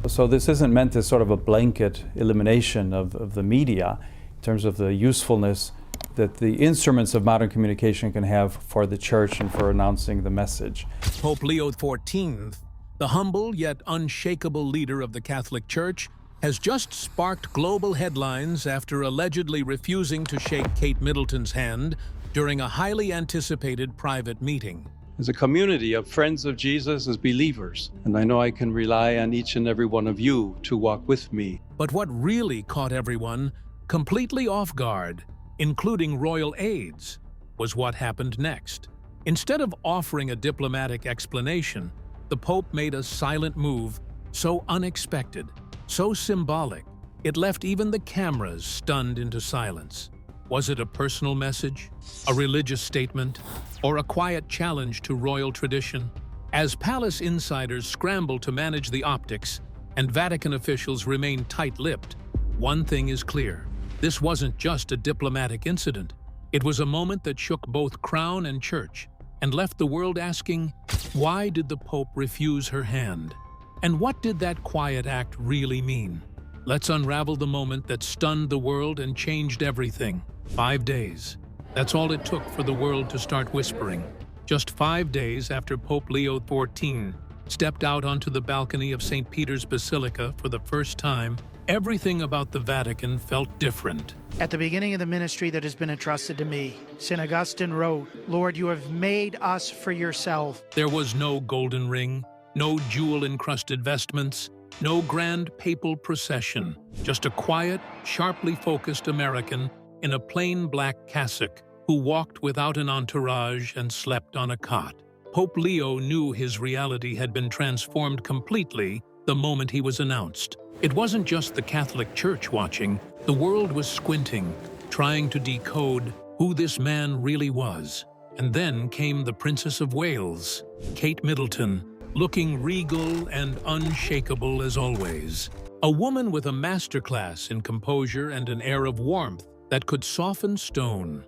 So this isn't meant as sort of a blanket elimination of the media in terms of the usefulness that the instruments of modern communication can have for the church and for announcing the message. Pope Leo XIV, the humble yet unshakable leader of the Catholic Church, has just sparked global headlines after allegedly refusing to shake Kate Middleton's hand during a highly anticipated private meeting. As a community of friends of Jesus as believers, and I know I can rely on each and every one of you to walk with me. But what really caught everyone completely off guard, including royal aides, was what happened next. Instead of offering a diplomatic explanation, the Pope made a silent move so unexpected, so symbolic, it left even the cameras stunned into silence. Was it a personal message, a religious statement, or a quiet challenge to royal tradition? As palace insiders scramble to manage the optics and Vatican officials remain tight-lipped, one thing is clear. This wasn't just a diplomatic incident. It was a moment that shook both crown and church and left the world asking, why did the Pope refuse her hand? And what did that quiet act really mean? Let's unravel the moment that stunned the world and changed everything. 5 days. That's all it took for the world to start whispering. Just 5 days after Pope Leo XIV stepped out onto the balcony of St. Peter's Basilica for the first time, everything about the Vatican felt different. At the beginning of the ministry that has been entrusted to me, St. Augustine wrote, "Lord, you have made us for yourself." There was no golden ring, no jewel-encrusted vestments, no grand papal procession, just a quiet, sharply focused American in a plain black cassock who walked without an entourage and slept on a cot. Pope Leo knew his reality had been transformed completely the moment he was announced. It wasn't just the Catholic Church watching, the world was squinting, trying to decode who this man really was. And then came the Princess of Wales, Kate Middleton, looking regal and unshakable as always. A woman with a masterclass in composure and an air of warmth that could soften stone.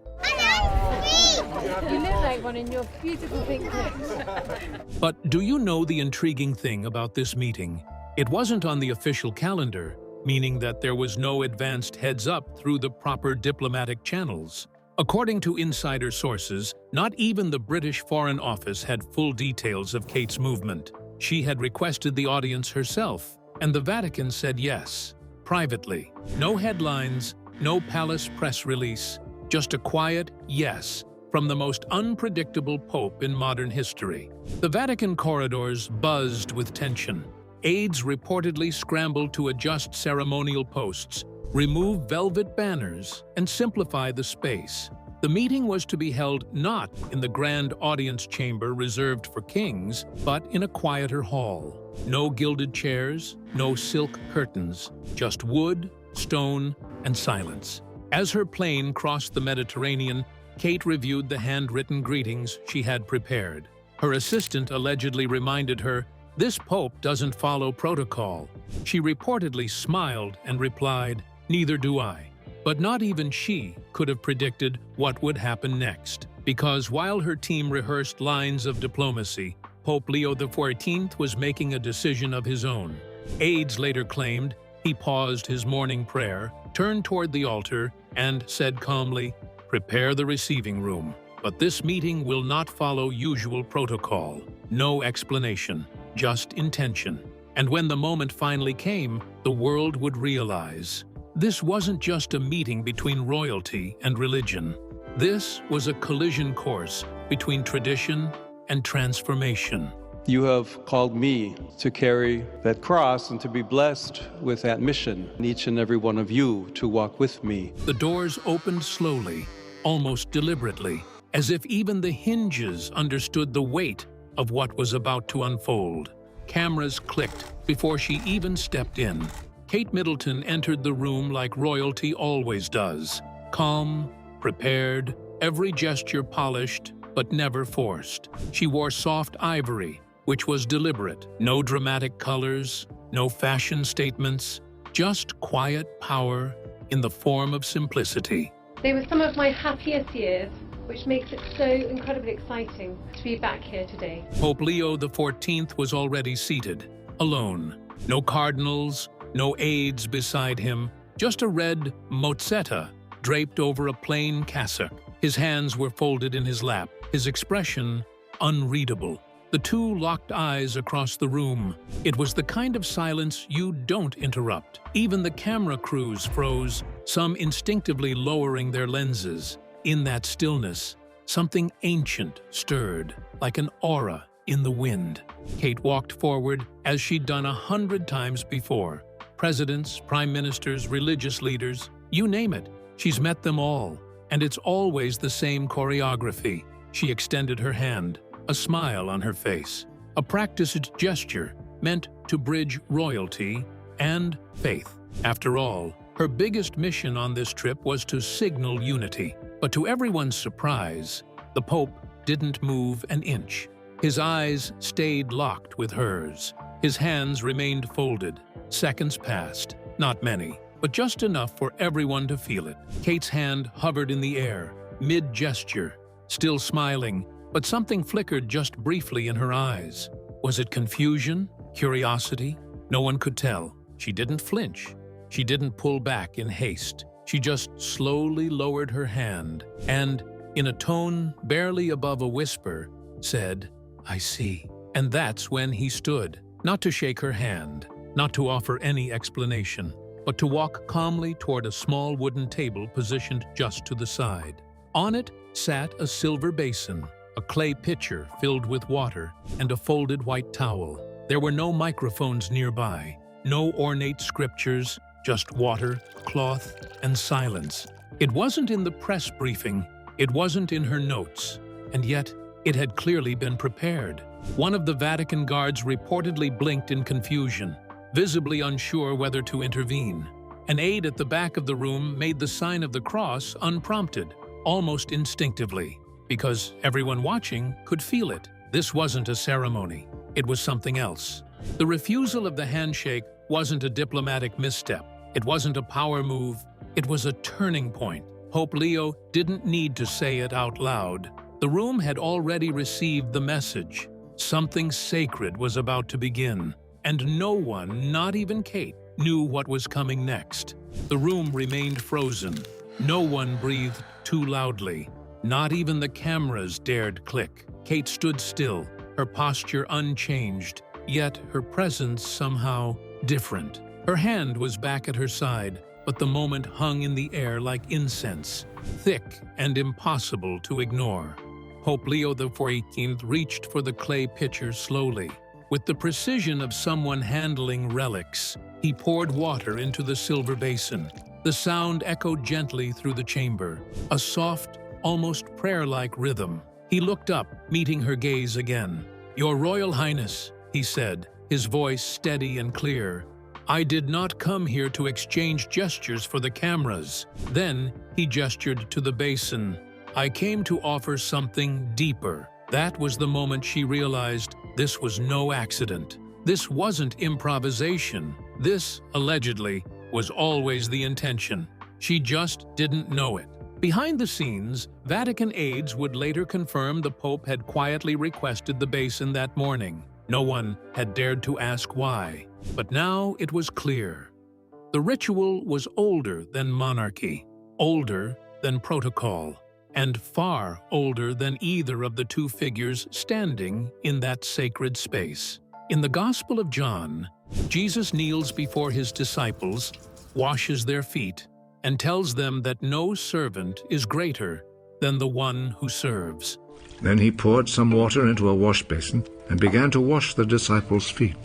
You look like one in your beautiful pink dress. But do you know the intriguing thing about this meeting? It wasn't on the official calendar, meaning that there was no advanced heads-up through the proper diplomatic channels. According to insider sources, not even the British Foreign Office had full details of Kate's movement. She had requested the audience herself, and the Vatican said yes, privately. No headlines, no palace press release, just a quiet yes from the most unpredictable pope in modern history. The Vatican corridors buzzed with tension. Aides reportedly scrambled to adjust ceremonial posts, remove velvet banners, and simplify the space. The meeting was to be held not in the grand audience chamber reserved for kings, but in a quieter hall. No gilded chairs, no silk curtains, just wood, stone, and silence. As her plane crossed the Mediterranean, Kate reviewed the handwritten greetings she had prepared. Her assistant allegedly reminded her, "This pope doesn't follow protocol." She reportedly smiled and replied, "Neither do I." But not even she could have predicted what would happen next, because while her team rehearsed lines of diplomacy, Pope Leo XIV was making a decision of his own. Aides later claimed he paused his morning prayer, turned toward the altar, and said calmly, "Prepare the receiving room. But this meeting will not follow usual protocol. No explanation, just intention." And when the moment finally came, the world would realize this wasn't just a meeting between royalty and religion. This was a collision course between tradition and transformation. You have called me to carry that cross and to be blessed with that mission, and each and every one of you to walk with me. The doors opened slowly, almost deliberately, as if even the hinges understood the weight of what was about to unfold. Cameras clicked before she even stepped in. Kate Middleton entered the room like royalty always does. Calm, prepared, every gesture polished, but never forced. She wore soft ivory, which was deliberate. No dramatic colors, no fashion statements, just quiet power in the form of simplicity. They were some of my happiest years, which makes it so incredibly exciting to be back here today. Pope Leo XIV was already seated, alone, No cardinals, no aides beside him, just a red mozzetta draped over a plain cassock. His hands were folded in his lap, his expression unreadable. The two locked eyes across the room. It was the kind of silence you don't interrupt. Even the camera crews froze, some instinctively lowering their lenses. In that stillness, something ancient stirred, like an aura in the wind. Kate walked forward as she'd done 100 times before. Presidents, prime ministers, religious leaders, you name it. She's met them all, and it's always the same choreography. She extended her hand, a smile on her face, a practiced gesture meant to bridge royalty and faith. After all, her biggest mission on this trip was to signal unity. But to everyone's surprise, the Pope didn't move an inch. His eyes stayed locked with hers. His hands remained folded. Seconds passed, not many, but just enough for everyone to feel it. Kate's hand hovered in the air, mid-gesture, still smiling, but something flickered just briefly in her eyes. Was it confusion? Curiosity? No one could tell. She didn't flinch. She didn't pull back in haste. She just slowly lowered her hand and, in a tone barely above a whisper, said, "I see." And that's when he stood, not to shake her hand, not to offer any explanation, but to walk calmly toward a small wooden table positioned just to the side. On it sat a silver basin, a clay pitcher filled with water, and a folded white towel. There were no microphones nearby, no ornate scriptures, just water, cloth, and silence. It wasn't in the press briefing, it wasn't in her notes, and yet it had clearly been prepared. One of the Vatican guards reportedly blinked in confusion, visibly unsure whether to intervene. An aide at the back of the room made the sign of the cross unprompted, almost instinctively, because everyone watching could feel it. This wasn't a ceremony, it was something else. The refusal of the handshake wasn't a diplomatic misstep. It wasn't a power move, it was a turning point. Pope Leo didn't need to say it out loud. The room had already received the message. Something sacred was about to begin, and no one, not even Kate, knew what was coming next. The room remained frozen. No one breathed too loudly. Not even the cameras dared click. Kate stood still, her posture unchanged, yet her presence somehow different. Her hand was back at her side, but the moment hung in the air like incense, thick and impossible to ignore. Pope Leo XIV reached for the clay pitcher slowly. With the precision of someone handling relics, he poured water into the silver basin. The sound echoed gently through the chamber, a soft, almost prayer-like rhythm. He looked up, meeting her gaze again. "Your Royal Highness," he said, his voice steady and clear, "I did not come here to exchange gestures for the cameras." Then he gestured to the basin. "I came to offer something deeper." That was the moment she realized this was no accident. This wasn't improvisation. This, allegedly, was always the intention. She just didn't know it. Behind the scenes, Vatican aides would later confirm the Pope had quietly requested the basin that morning. No one had dared to ask why. But now it was clear. The ritual was older than monarchy, older than protocol, and far older than either of the two figures standing in that sacred space. In the Gospel of John, Jesus kneels before his disciples, washes their feet, and tells them that no servant is greater than the one who serves. Then he poured some water into a wash basin and began to wash the disciples' feet.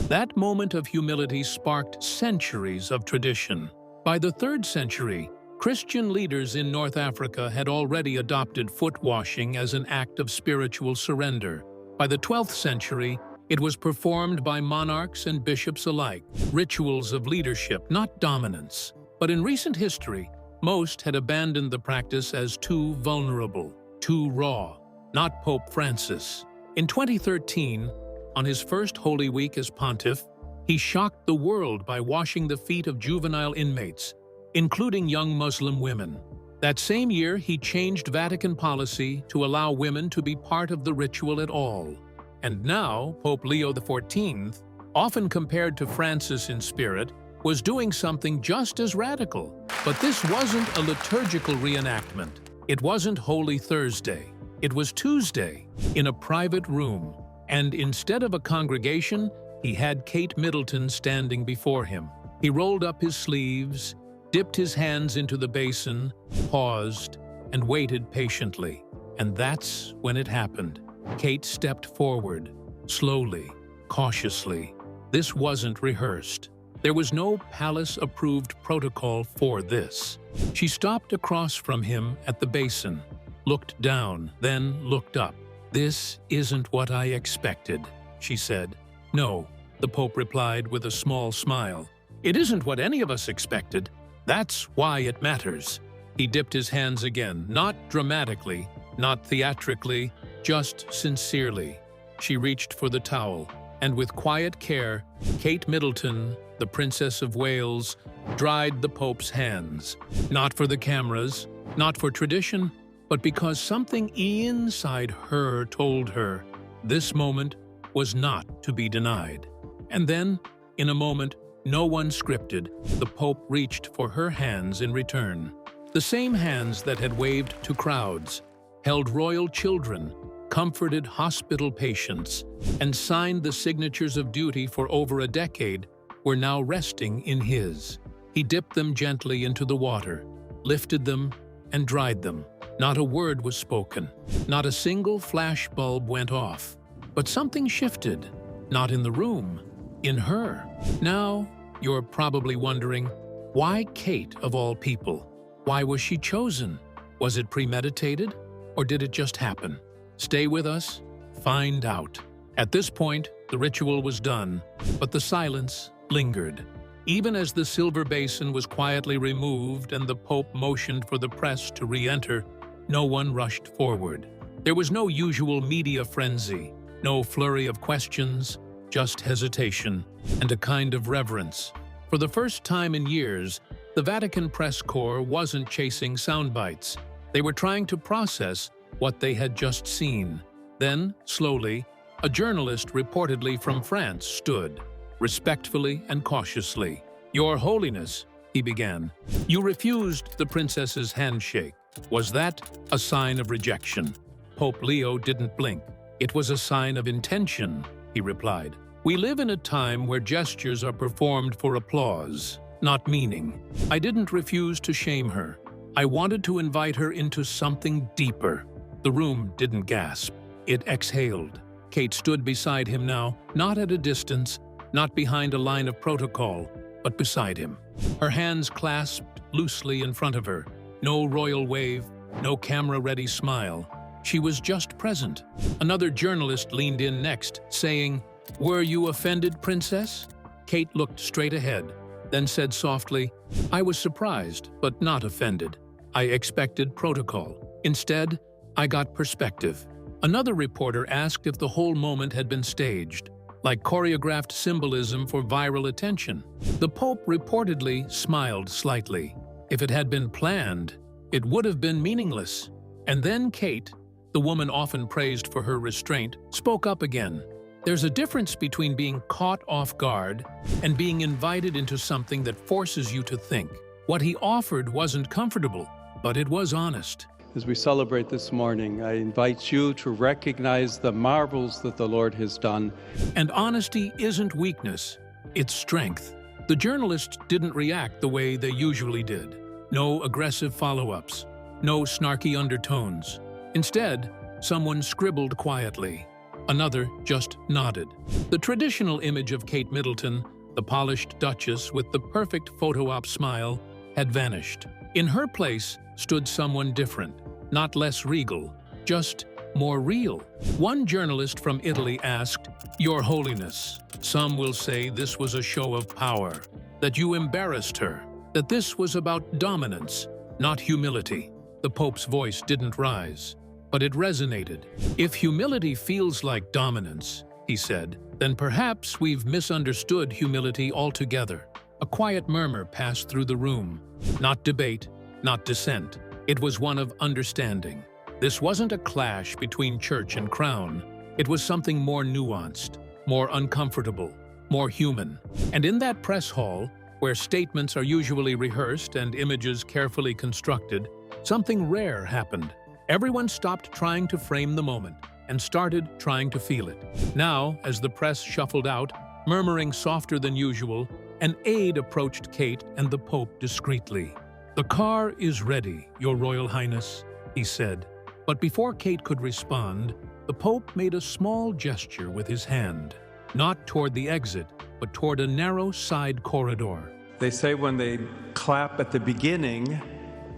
That moment of humility sparked centuries of tradition. By the 3rd century, Christian leaders in North Africa had already adopted foot washing as an act of spiritual surrender. By the 12th century, it was performed by monarchs and bishops alike, rituals of leadership, not dominance. But in recent history, most had abandoned the practice as too vulnerable, too raw. Not Pope Francis. In 2013, on his first Holy Week as pontiff, he shocked the world by washing the feet of juvenile inmates, including young Muslim women. That same year, he changed Vatican policy to allow women to be part of the ritual at all. And now, Pope Leo XIV often compared to Francis in spirit, was doing something just as radical. But this wasn't a liturgical reenactment. It wasn't Holy Thursday. It was Tuesday, in a private room, and instead of a congregation, he had Kate Middleton standing before him. He rolled up his sleeves, dipped his hands into the basin, paused, and waited patiently. And that's when it happened. Kate stepped forward, slowly, cautiously. This wasn't rehearsed. There was no palace-approved protocol for this. She stopped across from him at the basin, looked down, then looked up. "This isn't what I expected," she said. "No," the Pope replied with a small smile. "It isn't what any of us expected. That's why it matters." He dipped his hands again, not dramatically, not theatrically, just sincerely. She reached for the towel, and with quiet care, Kate Middleton, the Princess of Wales, dried the Pope's hands. Not for the cameras, not for tradition, but because something inside her told her this moment was not to be denied. And then, in a moment, no one scripted, the Pope reached for her hands in return. The same hands that had waved to crowds, held royal children, comforted hospital patients, and signed the signatures of duty for over a decade were now resting in his. He dipped them gently into the water, lifted them, and dried them. Not a word was spoken. Not a single flash bulb went off. But something shifted, not in the room, in her. Now, you're probably wondering, why Kate of all people? Why was she chosen? Was it premeditated, or did it just happen? Stay with us, find out. At this point, the ritual was done, but the silence lingered. Even as the silver basin was quietly removed and the Pope motioned for the press to re-enter, no one rushed forward. There was no usual media frenzy, no flurry of questions, just hesitation and a kind of reverence. For the first time in years, the Vatican press corps wasn't chasing sound bites. They were trying to process what they had just seen. Then, slowly, a journalist reportedly from France stood, respectfully and cautiously. "Your Holiness," he began, "you refused the princess's handshake. Was that a sign of rejection?" Pope Leo didn't blink. "It was a sign of intention," he replied. "We live in a time where gestures are performed for applause, not meaning. I didn't refuse to shame her. I wanted to invite her into something deeper." The room didn't gasp. It exhaled. Kate stood beside him now, not at a distance, not behind a line of protocol, but beside him. Her hands clasped loosely in front of her. No royal wave, no camera-ready smile. She was just present. Another journalist leaned in next, saying, "Were you offended, Princess?" Kate looked straight ahead, then said softly, "I was surprised, but not offended. I expected protocol. Instead, I got perspective." Another reporter asked if the whole moment had been staged, like choreographed symbolism for viral attention. The Pope reportedly smiled slightly. If it had been planned, it would have been meaningless. And then Kate, the woman often praised for her restraint, spoke up again. "There's a difference between being caught off guard and being invited into something that forces you to think. What he offered wasn't comfortable, but it was honest." As we celebrate this morning, I invite you to recognize the marvels that the Lord has done. And honesty isn't weakness, it's strength. The journalists didn't react the way they usually did. No aggressive follow-ups, no snarky undertones. Instead, someone scribbled quietly. Another just nodded. The traditional image of Kate Middleton, the polished duchess with the perfect photo-op smile, had vanished. In her place stood someone different, not less regal, just more real. One journalist from Italy asked, "Your Holiness, some will say this was a show of power, that you embarrassed her, that this was about dominance, not humility." The Pope's voice didn't rise, but it resonated. "If humility feels like dominance," he said, "then perhaps we've misunderstood humility altogether." A quiet murmur passed through the room. Not debate, not dissent. It was one of understanding. This wasn't a clash between church and crown. It was something more nuanced, more uncomfortable, more human. And in that press hall, where statements are usually rehearsed and images carefully constructed, something rare happened. Everyone stopped trying to frame the moment and started trying to feel it. Now, as the press shuffled out, murmuring softer than usual, an aide approached Kate and the Pope discreetly. "The car is ready, Your Royal Highness," he said. But before Kate could respond, the Pope made a small gesture with his hand, not toward the exit, but toward a narrow side corridor. They say when they clap at the beginning,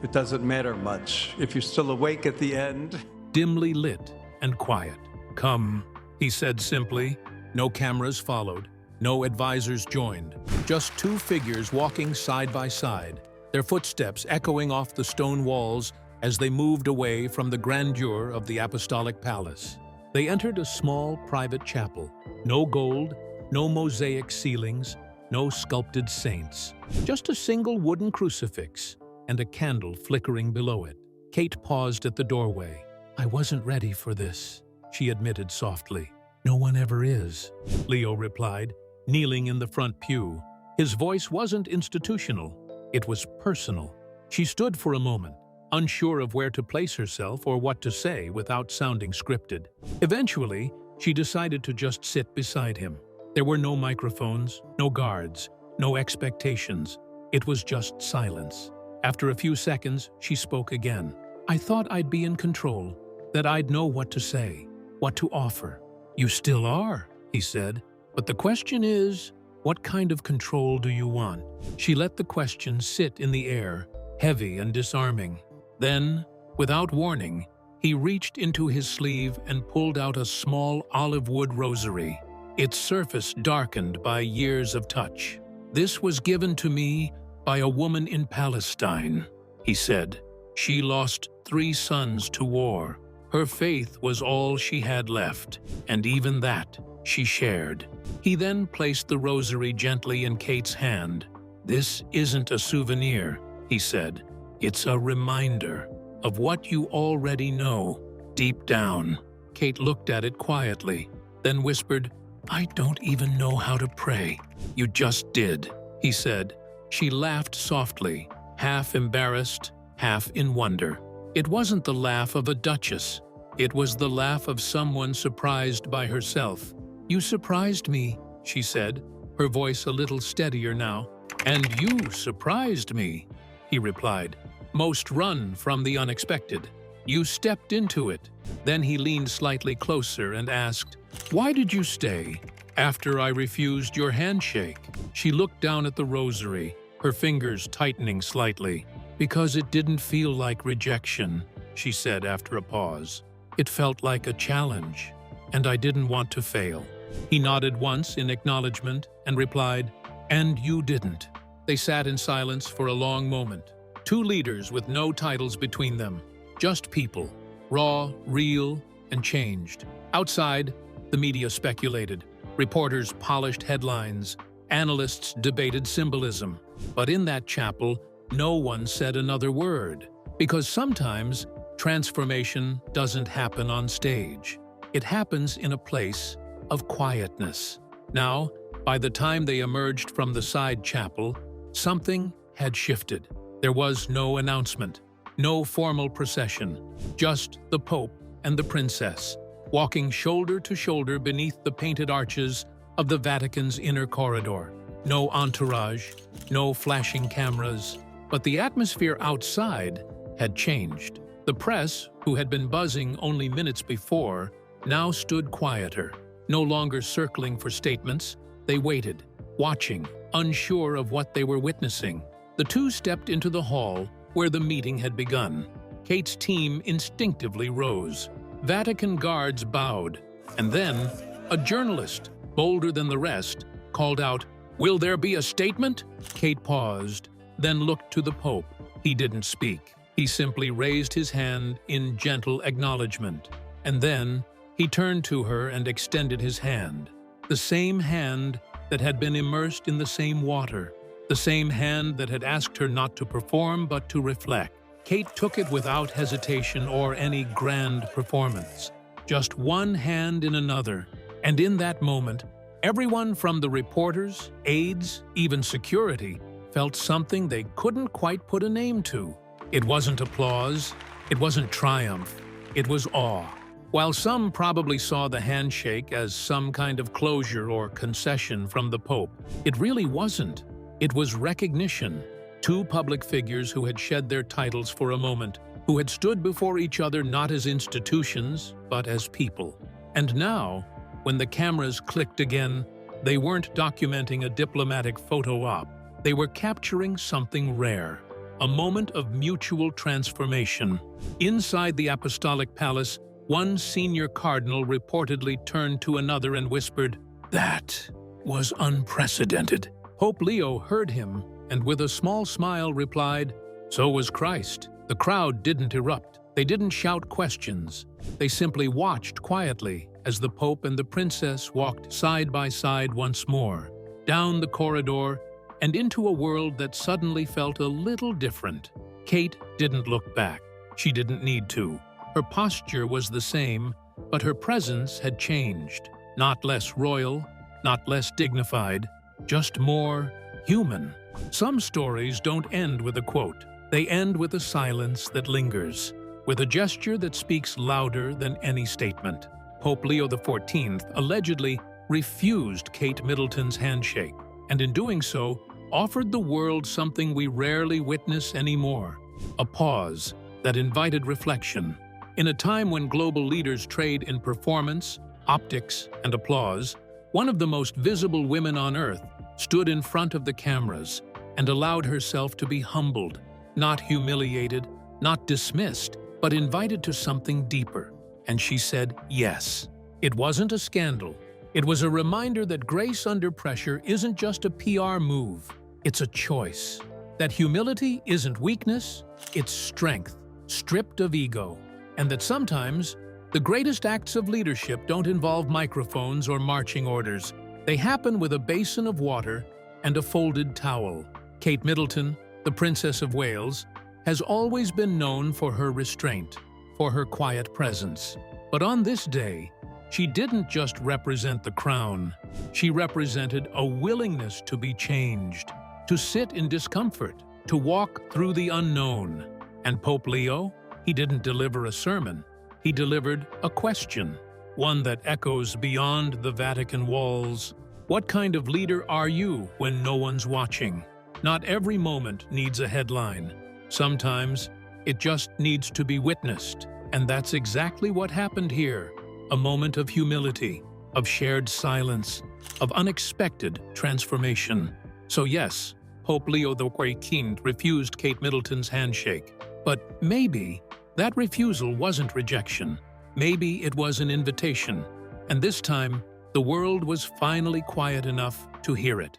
it doesn't matter much. If you're still awake at the end. Dimly lit and quiet. "Come," he said simply. No cameras followed. No advisors joined. Just two figures walking side by side, their footsteps echoing off the stone walls as they moved away from the grandeur of the Apostolic Palace. They entered a small private chapel. No gold, no mosaic ceilings, no sculpted saints. Just a single wooden crucifix and a candle flickering below it. Kate paused at the doorway. "I wasn't ready for this," she admitted softly. "No one ever is," Leo replied, kneeling in the front pew. His voice wasn't institutional, it was personal. She stood for a moment, unsure of where to place herself or what to say without sounding scripted. Eventually, she decided to just sit beside him. There were no microphones, no guards, no expectations. It was just silence. After a few seconds, she spoke again. "I thought I'd be in control, that I'd know what to say, what to offer." "You still are," he said. "But the question is, what kind of control do you want?" She let the question sit in the air, heavy and disarming. Then, without warning, he reached into his sleeve and pulled out a small olive wood rosary, its surface darkened by years of touch. "This was given to me by a woman in Palestine," he said. "She lost 3 sons to war. Her faith was all she had left, and even that she shared." He then placed the rosary gently in Kate's hand. "This isn't a souvenir," he said. "It's a reminder of what you already know, deep down." Kate looked at it quietly, then whispered, "I don't even know how to pray." "You just did," he said. She laughed softly, half embarrassed, half in wonder. It wasn't the laugh of a duchess. It was the laugh of someone surprised by herself. "You surprised me," she said, her voice a little steadier now. "And you surprised me," he replied. "Most run from the unexpected. You stepped into it." Then he leaned slightly closer and asked, "Why did you stay after I refused your handshake?" She looked down at the rosary, her fingers tightening slightly. "Because it didn't feel like rejection," she said after a pause. "It felt like a challenge, and I didn't want to fail." He nodded once in acknowledgement and replied, "And you didn't." They sat in silence for a long moment. Two leaders with no titles between them, just people, raw, real, and changed. Outside, the media speculated. Reporters polished headlines. Analysts debated symbolism. But in that chapel, no one said another word. Because sometimes, transformation doesn't happen on stage. It happens in a place of quietness. Now, by the time they emerged from the side chapel, something had shifted. There was no announcement, no formal procession, just the Pope and the Princess, walking shoulder to shoulder beneath the painted arches of the Vatican's inner corridor. No entourage, no flashing cameras, but the atmosphere outside had changed. The press, who had been buzzing only minutes before, now stood quieter. No longer circling for statements, they waited, watching, unsure of what they were witnessing. The two stepped into the hall where the meeting had begun. Kate's team instinctively rose. Vatican guards bowed, and then a journalist, bolder than the rest, called out, "Will there be a statement?" Kate paused, then looked to the Pope. He didn't speak. He simply raised his hand in gentle acknowledgement. And then he turned to her and extended his hand. The same hand that had been immersed in the same water. The same hand that had asked her not to perform but to reflect. Kate took it without hesitation or any grand performance. Just one hand in another. And in that moment, Everyone from the reporters, aides, even security, felt something they couldn't quite put a name to. It wasn't applause, it wasn't triumph, it was awe. While some probably saw the handshake as some kind of closure or concession from the Pope, it really wasn't. It was recognition. Two public figures who had shed their titles for a moment, who had stood before each other not as institutions, but as people. And now, when the cameras clicked again, they weren't documenting a diplomatic photo op. They were capturing something rare, a moment of mutual transformation. Inside the Apostolic Palace, one senior cardinal reportedly turned to another and whispered, "That was unprecedented." Pope Leo heard him and with a small smile replied, "So was Christ." The crowd didn't erupt. They didn't shout questions. They simply watched quietly as the Pope and the Princess walked side by side once more, down the corridor and into a world that suddenly felt a little different. Kate didn't look back. She didn't need to. Her posture was the same, but her presence had changed. Not less royal, not less dignified, just more human. Some stories don't end with a quote. They end with a silence that lingers, with a gesture that speaks louder than any statement. Pope Leo XIV allegedly refused Kate Middleton's handshake, and in doing so, offered the world something we rarely witness anymore, a pause that invited reflection. In a time when global leaders trade in performance, optics, and applause, one of the most visible women on earth stood in front of the cameras and allowed herself to be humbled, not humiliated, not dismissed, but invited to something deeper. And she said yes. It wasn't a scandal. It was a reminder that grace under pressure isn't just a PR move. It's a choice. That humility isn't weakness, it's strength, stripped of ego. And that sometimes, the greatest acts of leadership don't involve microphones or marching orders. They happen with a basin of water and a folded towel. Kate Middleton, the Princess of Wales, has always been known for her restraint, for her quiet presence. But on this day, she didn't just represent the crown. She represented a willingness to be changed, to sit in discomfort, to walk through the unknown. And Pope Leo? He didn't deliver a sermon. He delivered a question, one that echoes beyond the Vatican walls. What kind of leader are you when no one's watching? Not every moment needs a headline. Sometimes it just needs to be witnessed. And that's exactly what happened here. A moment of humility, of shared silence, of unexpected transformation. So yes, Pope Leo XIV refused Kate Middleton's handshake. But maybe that refusal wasn't rejection. Maybe it was an invitation. And this time, the world was finally quiet enough to hear it.